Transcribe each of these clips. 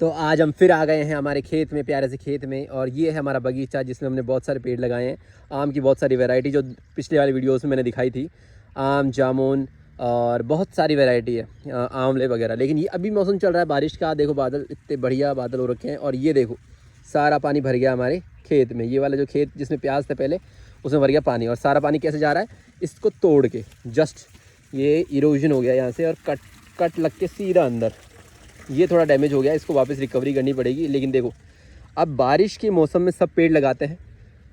तो आज हम फिर आ गए हैं हमारे खेत में, प्यारे से खेत में। और ये है हमारा बगीचा जिसमें हमने बहुत सारे पेड़ लगाए हैं। आम की बहुत सारी वैरायटी जो पिछले वाली वीडियोस में मैंने दिखाई थी, आम, जामुन और बहुत सारी वैरायटी है, आंवले वगैरह। लेकिन ये अभी मौसम चल रहा है बारिश का। देखो बादल, इतने बढ़िया बादल हो रखे हैं। और ये देखो सारा पानी भर गया हमारे खेत में। ये वाला जो खेत जिसमें प्याज था पहले, उसमें भर गया पानी। और सारा पानी कैसे जा रहा है, इसको तोड़ के जस्ट ये इरोजन हो गया यहाँ से और कट लग के सीधा अंदर। ये थोड़ा डैमेज हो गया, इसको वापस रिकवरी करनी पड़ेगी। लेकिन देखो अब बारिश के मौसम में सब पेड़ लगाते हैं,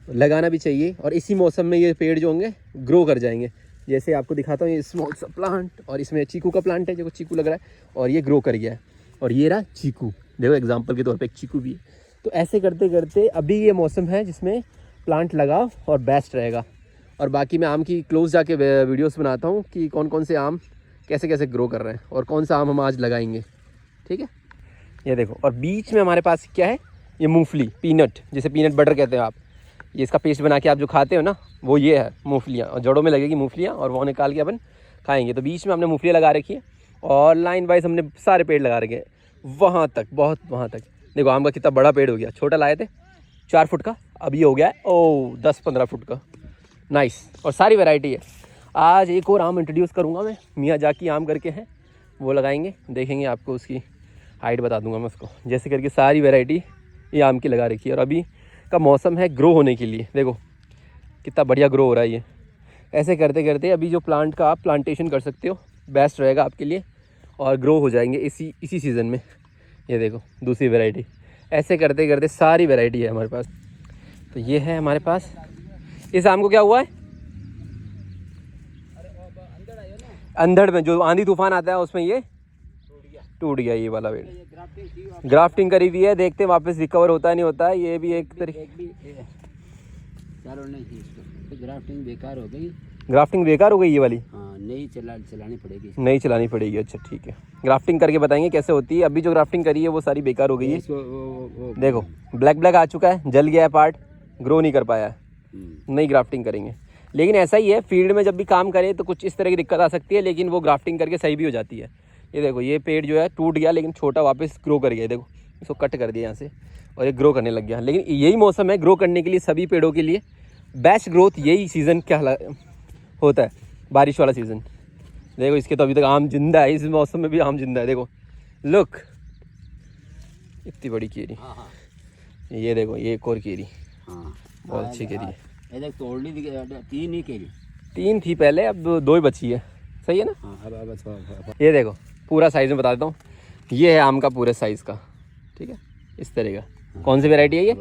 लगाना भी चाहिए। और इसी मौसम में ये पेड़ जो होंगे ग्रो कर जाएंगे। जैसे आपको दिखाता हूँ, ये स्मॉल सा प्लांट, और इसमें चीकू का प्लांट है, जो चीकू लग रहा है और ये ग्रो कर गया है। और ये रहा चीकू, देखो एग्जाम्पल के तौर पर एक चीकू भी है। तो ऐसे करते करते अभी ये मौसम है जिसमें प्लांट लगाओ और बेस्ट रहेगा। और बाकी मैं आम की क्लोज जाके वीडियोस बनाता हूँ कि कौन कौन से आम कैसे कैसे ग्रो कर रहे हैं और कौन सा आम हम आज लगाएंगे, ठीक है। ये देखो, और बीच में हमारे पास क्या है, ये मूंगफली, पीनट, जैसे पीनट बटर कहते हैं आप। ये इसका पेस्ट बना के आप जो खाते हो ना, वो ये है मूंगफलियाँ। और जड़ों में लगेगी मूंगफलियाँ और वो निकाल के अपन खाएंगे। तो बीच में हमने मूंगफलियाँ लगा रखी है और लाइन वाइज हमने सारे पेड़ लगा रखे हैं वहाँ तक, बहुत वहाँ तक। देखो आम का कितना बड़ा पेड़ हो गया। छोटा लाए थे 4 फुट का, अब ये हो गया है 10-15 फुट का। नाइस। और सारी वैरायटी है। आज एक और आम इंट्रोड्यूस करूँगा मैं, मियाजाकी आम करके है, वो लगाएंगे, देखेंगे। आपको उसकी हाइट बता दूंगा मैं उसको। जैसे करके सारी वैरायटी ये आम की लगा रखी है। और अभी का मौसम है ग्रो होने के लिए। देखो कितना बढ़िया ग्रो हो रहा है ये। ऐसे करते करते अभी जो प्लांट का आप प्लांटेशन कर सकते हो, बेस्ट रहेगा आपके लिए। और ग्रो हो जाएंगे इसी सीज़न में। ये देखो दूसरी वैरायटी। ऐसे करते करते सारी वैरायटी है हमारे पास। तो ये है हमारे पास। इस आम को क्या हुआ है, अंधड़ में जो आंधी तूफान आता है उसमें ये टूट गया ये वाला पेड़। ग्राफ्टिंग करी हुई है, देखते हैं वापस रिकवर होता है नहीं होता है। ये भी एक तरीके ग्राफ्टिंग बेकार हो गई। ग्राफ्टिंग बेकार हो गई ये वाली। हाँ, नई चलानी पड़ेगी। नई चलानी पड़ेगी। अच्छा ठीक है, ग्राफ्टिंग करके बताएंगे कैसे होती है। अभी जो ग्राफ्टिंग करी है वो सारी बेकार हो गई है। देखो ब्लैक आ चुका है, जल गया है पार्ट, ग्रो नहीं कर पाया है। नई ग्राफ्टिंग करेंगे। लेकिन ऐसा ही है, फील्ड में जब भी काम करें तो कुछ इस तरह की दिक्कत आ सकती है, लेकिन वो ग्राफ्टिंग करके सही भी हो जाती है। ये देखो ये पेड़ जो है टूट गया, लेकिन छोटा वापस ग्रो कर गया। देखो इसको कट कर दिया यहाँ से और ये ग्रो करने लग गया। लेकिन यही मौसम है ग्रो करने के लिए, सभी पेड़ों के लिए बेस्ट ग्रोथ यही सीज़न क्या होता है, बारिश वाला सीज़न। देखो इसके तो अभी तक आम जिंदा है, इस मौसम में भी आम जिंदा है। देखो लुक, इतनी बड़ी केरी। ये देखो ये एक और केरी, बहुत अच्छी केरी है। तोड़नी 3 ही केरी, 3 थी पहले, अब 2 ही बची है। सही है ना। ये देखो पूरा साइज़ में बता देता हूँ। ये है आम का पूरे साइज़ का, ठीक है, इस तरह का। कौन सी वैरायटी है ये,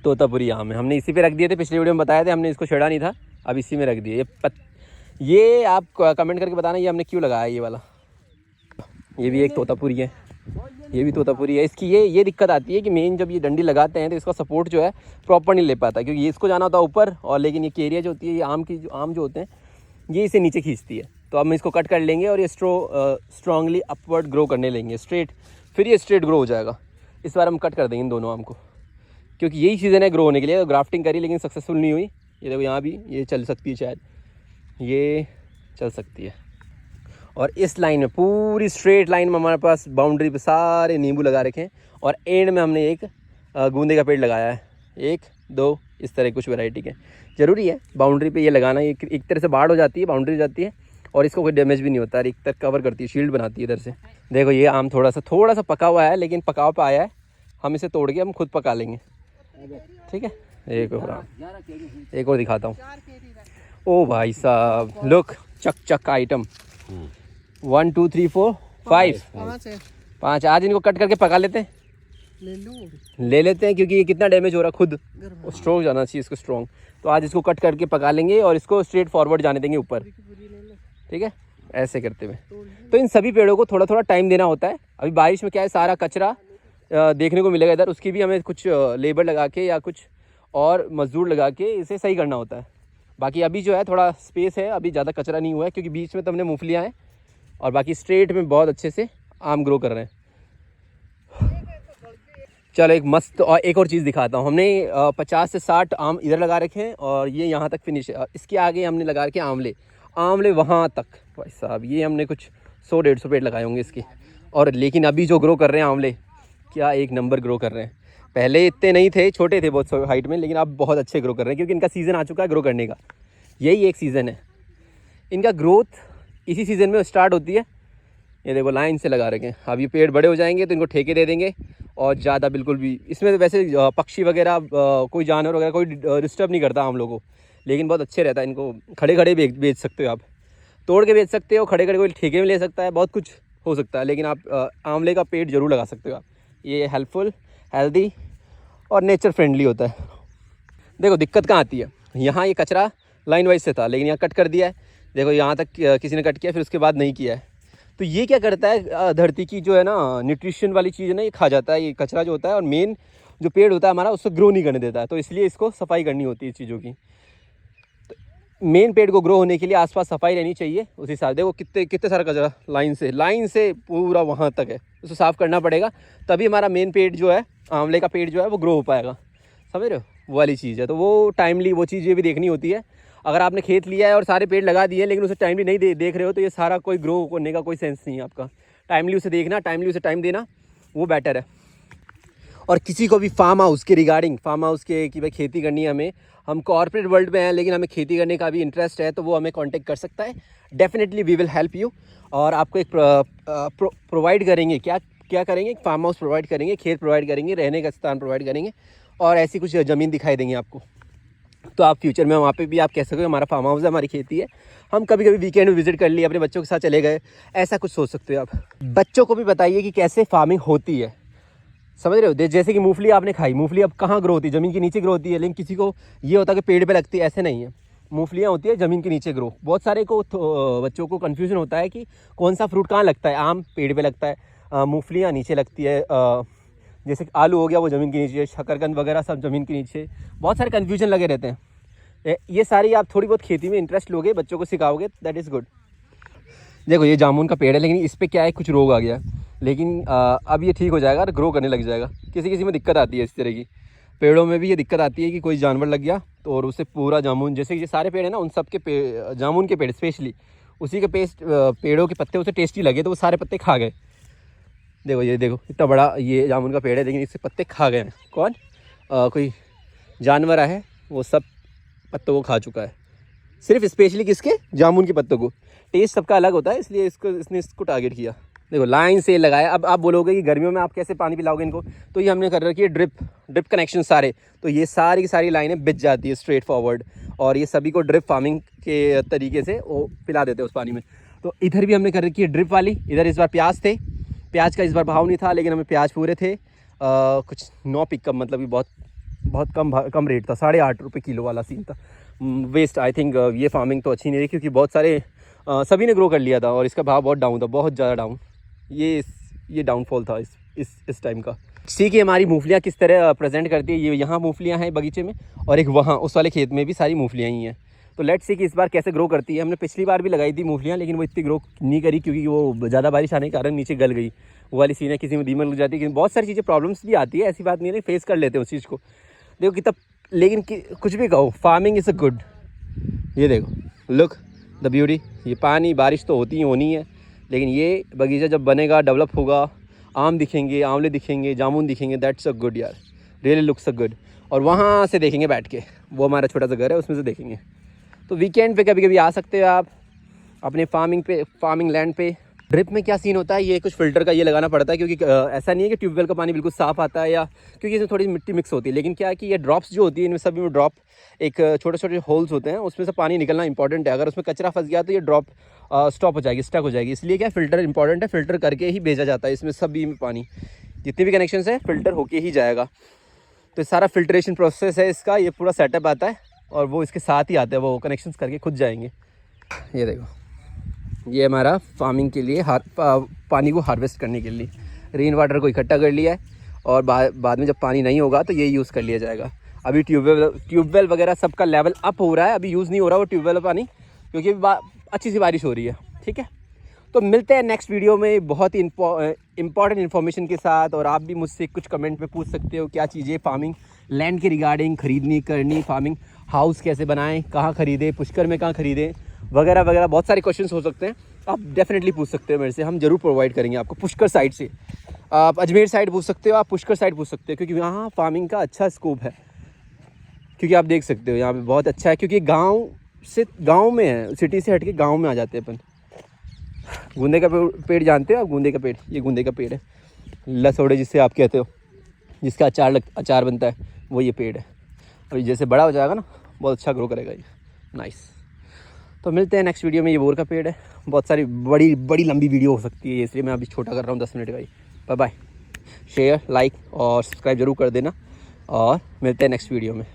तोतापुरी आम है। हमने इसी पे रख दिए थे, पिछले वीडियो में बताया थे, हमने इसको छेड़ा नहीं था, अब इसी में रख दिए। ये आप कमेंट करके बताना ये हमने क्यों लगाया ये वाला। ये भी एक तोतापुरी है, ये भी तोतापुरी है। इसकी ये दिक्कत आती है कि मेन जब ये डंडी लगाते हैं तो इसका सपोर्ट जो है प्रॉपर नहीं ले पाता, क्योंकि ये इसको जाना होता है ऊपर, और लेकिन ये केरिया जो होती है, ये आम जो होते हैं ये इसे नीचे खींचती है। तो अब हम इसको कट कर लेंगे और ये स्ट्रांगली अपवर्ड ग्रो करने लेंगे, स्ट्रेट, फिर ये स्ट्रेट ग्रो हो जाएगा। इस बार हम कट कर देंगे इन दोनों आम को, क्योंकि यही सीज़न है ग्रो होने के लिए। तो ग्राफ्टिंग करी लेकिन सक्सेसफुल नहीं हुई। ये देखो यहाँ भी ये चल सकती है, शायद ये चल सकती है। और इस लाइन में, पूरी स्ट्रेट लाइन में हमारे पास बाउंड्री पे सारे नींबू लगा रखे हैं। और एंड में हमने एक गूंदे का पेड़ लगाया है, 1-2 इस तरह कुछ वैरायटी के। ज़रूरी है बाउंड्री पे ये लगाना, एक तरह से बाढ़ हो जाती है, बाउंड्री हो जाती है, और इसको कोई डैमेज भी नहीं होता है। एक तरह कवर करती है, शील्ड बनाती है इधर से। देखो ये आम थोड़ा सा पका हुआ है, लेकिन पकाव पे आया है। हम इसे तोड़ के हम खुद पका लेंगे, ठीक है। एक और आम, एक और दिखाता हूँ। ओ भाई साहब लुक, चक आइटम। 1 2 3 4 5 5। आज इनको कट करके पका लेते हैं, ले लेते हैं, क्योंकि ये कितना डैमेज हो रहा है, खुद स्ट्रॉन्ग जाना चाहिए इसको, स्ट्रॉन्ग। तो आज इसको कट करके पका लेंगे और इसको स्ट्रेट फॉरवर्ड जाने देंगे ऊपर, ठीक है। ऐसे करते हुए तो इन सभी पेड़ों को थोड़ा थोड़ा टाइम देना होता है। अभी बारिश में क्या है, सारा कचरा देखने को मिलेगा इधर, उसकी भी हमें कुछ लेबर लगा के या कुछ और मजदूर लगा के इसे सही करना होता है। बाकी अभी जो है थोड़ा स्पेस है, अभी ज़्यादा कचरा नहीं हुआ है, क्योंकि बीच में तो हमने मूंगफलियाँ हैं और बाकी स्ट्रेट में बहुत अच्छे से आम ग्रो कर रहे हैं। चलो एक मस्त और एक और चीज़ दिखाता हूँ। हमने 50 से 60 आम इधर लगा रखे हैं और ये यहाँ तक फिनिश है। इसके आगे हमने लगा रखे आंवले वहाँ तक। भाई साहब ये हमने कुछ 100-150 पेड़ लगाए होंगे इसके। और लेकिन अभी जो ग्रो कर रहे हैं आंवले, क्या एक नंबर ग्रो कर रहे हैं। पहले इतने नहीं थे, छोटे थे बहुत हाइट में, लेकिन अब बहुत अच्छे ग्रो कर रहे हैं क्योंकि इनका सीज़न आ चुका है ग्रो करने का। यही एक सीज़न है इनका, ग्रोथ इसी सीज़न में स्टार्ट होती है। ये देखो लाइन से लगा रखे हैं। अब ये पेड़ बड़े हो जाएंगे तो इनको ठेके दे देंगे, और ज़्यादा बिल्कुल भी इसमें तो वैसे पक्षी वगैरह कोई जानवर वगैरह कोई डिस्टर्ब नहीं करता हम लोगों को, लेकिन बहुत अच्छे रहता है। इनको खड़े खड़े बेच सकते हो आप, तोड़ के बेच सकते हो, खड़े खड़े कोई ठेके में ले सकता है, बहुत कुछ हो सकता है। लेकिन आप आंवले का पेड़ ज़रूर लगा सकते हो आप। ये हेल्पफुल, हेल्दी और नेचर फ्रेंडली होता है। देखो दिक्कत कहाँ आती है, यहाँ ये कचरा लाइन वाइज से था, लेकिन यहाँ कट कर दिया है। देखो यहाँ तक किसी ने कट किया, फिर उसके बाद नहीं किया है। तो ये क्या करता है, धरती की जो है ना न्यूट्रिशन वाली चीज़ है ना, ये खा जाता है ये कचरा जो होता है, और मेन जो पेड़ होता है हमारा उसको ग्रो नहीं करने देता है। तो इसलिए इसको सफाई करनी होती है इस चीज़ों की। तो मेन पेड़ को ग्रो होने के लिए आसपास सफाई रहनी चाहिए। उस हिसाब देखो कितने सारा कचरा लाइन से पूरा वहाँ तक है, उसको साफ़ करना पड़ेगा, तभी हमारा मेन पेड़ जो है, आंवले का पेड़ जो है वो ग्रो हो पाएगा। समझ रहे हो, वो वाली चीज़ है। तो वो टाइमली वो चीज़ें भी देखनी होती है। अगर आपने खेत लिया है और सारे पेड़ लगा दिए लेकिन उसे टाइमली नहीं देख रहे हो, तो ये सारा कोई ग्रो करने का कोई सेंस नहीं है आपका। टाइमली उसे देखना, टाइमली उसे टाइम देना, वो बेटर है। और किसी को भी फार्म हाउस के रिगार्डिंग, फार्म हाउस के कि भाई खेती करनी है हमें, हम कॉर्पोरेट वर्ल्ड में हैं लेकिन हमें खेती करने का भी इंटरेस्ट है, तो वो हमें कांटेक्ट कर सकता है। Definitely we will help you. और आपको एक प्रोवाइड करेंगे, क्या करेंगे, एक फार्म हाउस प्रोवाइड करेंगे, खेत प्रोवाइड करेंगे, रहने का स्थान प्रोवाइड करेंगे, और ऐसी कुछ ज़मीन दिखाई देंगे आपको। तो आप फ्यूचर में वहाँ पे भी आप कह सकोगे हमारा फार्म हाउस है, हमारी खेती है, हम कभी कभी वीकेंड में विजिट कर लिए, अपने बच्चों के साथ चले गए, ऐसा कुछ सोच सकते हो आप। बच्चों को भी बताइए कि कैसे फार्मिंग होती है। समझ रहे हो, जैसे कि मूंगफली आपने खाई, मूंगफली अब कहाँ ग्रो होती है, ज़मीन के नीचे ग्रो होती है, लेकिन किसी को ये होता है कि पेड़ पे लगती है, ऐसे नहीं है। मूंगफलियाँ होती है ज़मीन के नीचे ग्रो। बहुत सारे को बच्चों को कन्फ्यूजन होता है कि कौन सा फ्रूट कहाँ लगता है। आम पेड़ पर लगता है, मूंगफलियाँ नीचे लगती है, जैसे आलू हो गया वो ज़मीन के नीचे, शकरकंद वगैरह सब ज़मीन के नीचे। बहुत सारे कन्फ्यूजन लगे रहते हैं। ये सारी आप थोड़ी बहुत खेती में इंटरेस्ट लोगे, बच्चों को सिखाओगे, दैट इज़ गुड। देखो ये जामुन का पेड़ है, लेकिन इस पर क्या है, कुछ रोग आ गया, लेकिन अब ये ठीक हो जाएगा और ग्रो करने लग जाएगा। किसी में दिक्कत आती है इस तरह की, पेड़ों में भी ये दिक्कत आती है कि कोई जानवर लग गया तो, और उससे पूरा जामुन, जैसे ये सारे पेड़ हैं ना, उन सब के जामुन के पेड़ स्पेशली, उसी के पेड़ों के पत्ते उसे टेस्टी लगे तो वो सारे पत्ते खा गए। देखो ये देखो इतना बड़ा ये जामुन का पेड़ है, लेकिन इससे पत्ते खा गए हैं। कौन? कोई जानवर है, वो सब पत्तों को खा चुका है, सिर्फ स्पेशली किसके, जामुन के पत्तों को। टेस्ट सबका अलग होता है, इसलिए इसने इसको टारगेट किया। देखो लाइन से लगाया। अब आप बोलोगे कि गर्मियों में आप कैसे पानी पिलाओगे इनको, तो ये हमने कर रखी है ड्रिप कनेक्शन सारे। तो ये सारी की सारी लाइनें बिछ जाती है स्ट्रेट फॉरवर्ड, और ये सभी को ड्रिप फार्मिंग के तरीके से वो पिला देते हैं उस पानी में। तो इधर भी हमने कर रखी है ड्रिप वाली। इधर इस बार प्याज थे, प्याज का इस बार भाव नहीं था, लेकिन हमें प्याज पूरे थे। कुछ 9 पिकअप, मतलब कि बहुत कम रेट था, 8.5 रुपये किलो वाला सीन था। वेस्ट आई थिंक ये फार्मिंग तो अच्छी नहीं रही, क्योंकि बहुत सारे सभी ने ग्रो कर लिया था और इसका भाव बहुत डाउन था, बहुत ज़्यादा डाउन। ये डाउनफॉल था इस टाइम का। सी की हमारी मूंगफलियाँ किस तरह प्रेजेंट करती है। ये यहाँ मूंगफलियाँ हैं बगीचे में, और एक वहाँ उस वाले खेत में भी सारी मूंगफलियाँ ही हैं। तो लेट्स सी कि इस बार कैसे ग्रो करती है। हमने पिछली बार भी लगाई थी मूंगफलियाँ, लेकिन वो इतनी ग्रो नहीं करी, क्योंकि वो ज़्यादा बारिश आने के कारण नीचे गल गई। वो वाली सीन है, किसी में दीमक लग जाती है, बहुत सारी चीज़ें प्रॉब्लम्स भी आती है, ऐसी बात नहीं है, फेस कर लेते हैं उस चीज़ को। देखो कितना, लेकिन कुछ भी कहो, फार्मिंग इज़ अ गुड। ये देखो, लुक द ब्यूटी। ये पानी बारिश तो होनी है, लेकिन ये बगीचा जब बनेगा, डेवलप होगा, आम दिखेंगे, आंवले दिखेंगे, जामुन दिखेंगे, दैट्स अ गुड यार, रियली लुक्स अ गुड। और वहाँ से देखेंगे बैठ के, वो हमारा छोटा सा घर है, उसमें से देखेंगे। तो वीकेंड पे कभी कभी आ सकते हो आप अपने फार्मिंग लैंड पे। ड्रिप में क्या सीन होता है, ये कुछ फ़िल्टर का ये लगाना पड़ता है, क्योंकि ऐसा नहीं है कि ट्यूबवेल का पानी बिल्कुल साफ़ आता है, या क्योंकि इसमें थोड़ी मिट्टी मिक्स होती है। लेकिन क्या है कि ये ड्रॉप्स जो होती है, इनमें सभी में ड्रॉप, एक छोटे छोटे होल्स होते हैं, उसमें से पानी निकलना इंपॉर्टेंट है। अगर उसमें कचरा फंस गया तो ये ड्रॉप स्टॉप हो जाएगी, स्टक हो जाएगी। इसलिए क्या फ़िल्टर इंपॉर्टेंट है, फ़िल्टर करके ही भेजा जाता है। इसमें सभी में पानी, जितने भी कनेक्शन है, फ़िल्टर होके ही जाएगा। तो सारा फिल्ट्रेशन प्रोसेस है इसका, ये पूरा सेटअप आता है, और वो इसके साथ ही आते हैं, वो कनेक्शंस करके खुद जाएंगे। ये देखो, ये हमारा फार्मिंग के लिए पानी को हार्वेस्ट करने के लिए रेन वाटर को इकट्ठा कर लिया है, और बाद में जब पानी नहीं होगा तो ये यूज़ कर लिया जाएगा। अभी ट्यूबवेल वगैरह सबका लेवल अप हो रहा है, अभी यूज़ नहीं हो रहा वो ट्यूबवेल पानी, क्योंकि अच्छी सी बारिश हो रही है। ठीक है, तो मिलते हैं नेक्स्ट वीडियो में बहुत ही इंपॉर्टेंट इन्फॉर्मेशन के साथ। और आप भी मुझसे कुछ कमेंट में पूछ सकते हो क्या चीज़ें फार्मिंग लैंड के रिगार्डिंग खरीदनी करनी, फार्मिंग हाउस कैसे बनाएं, कहाँ ख़रीदें, पुष्कर में कहाँ ख़रीदें, वगैरह वगैरह, बहुत सारे क्वेश्चंस हो सकते हैं। आप डेफिनेटली पूछ सकते हो मेरे से, हम ज़रूर प्रोवाइड करेंगे आपको। पुष्कर साइड से आप अजमेर साइड पूछ सकते हो, आप पुष्कर साइड पूछ सकते हो, क्योंकि यहाँ फार्मिंग का अच्छा स्कोप है। क्योंकि आप देख सकते हो यहाँ पे बहुत अच्छा है, क्योंकि गांव में है, सिटी से हट के गांव में आ जाते हैं अपन। गूंदे का पेड़ जानते हो आप? गूंदे का पेड़, ये गूंदे का पेड़ है, लसोड़े जिससे आप कहते हो, जिसका अचार बनता है, वो ये पेड़ है। और ये जैसे बड़ा हो जाएगा ना, बहुत अच्छा ग्रो करेगा ये। नाइस। तो मिलते हैं नेक्स्ट वीडियो में। ये बोर का पेड़ है, बहुत सारी बड़ी लंबी वीडियो हो सकती है, इसलिए मैं अभी छोटा कर रहा हूँ 10 मिनट का ही। Bye bye. शेयर, लाइक और सब्सक्राइब जरूर कर देना, और मिलते हैं नेक्स्ट वीडियो में।